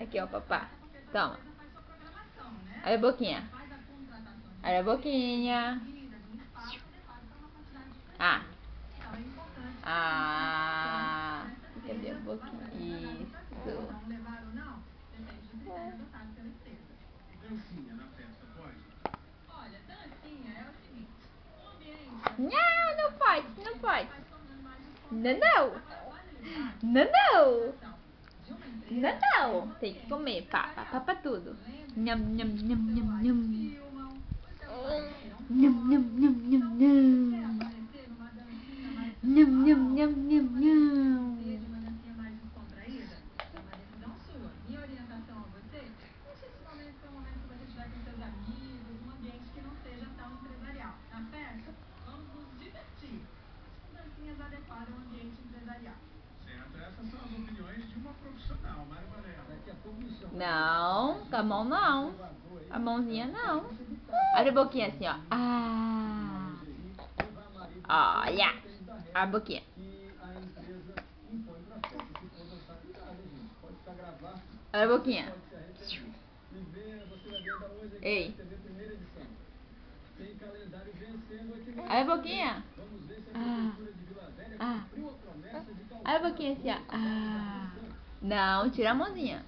Aqui, ó, papá. Toma. Olha a boquinha. Olha a boquinha. Ah. Ah. Cadê a boquinha? Isso. Não, não pode, não pode. Não, não. Não, não. Não, não. Tem que comer, papa. Papa tudo. Nham, nham, nham, nham, nham. Nham, nham, nham, nham, nham. Nham, nham, nham, nham, nham. Não, com a mão não. A mãozinha não. Olha a boquinha assim, ó. Ah. Olha. A boquinha. Olha a boquinha. Ei. Olha a boquinha. Ah. Ah. Olha a boquinha assim, ó. Ah. Não, tira a mãozinha.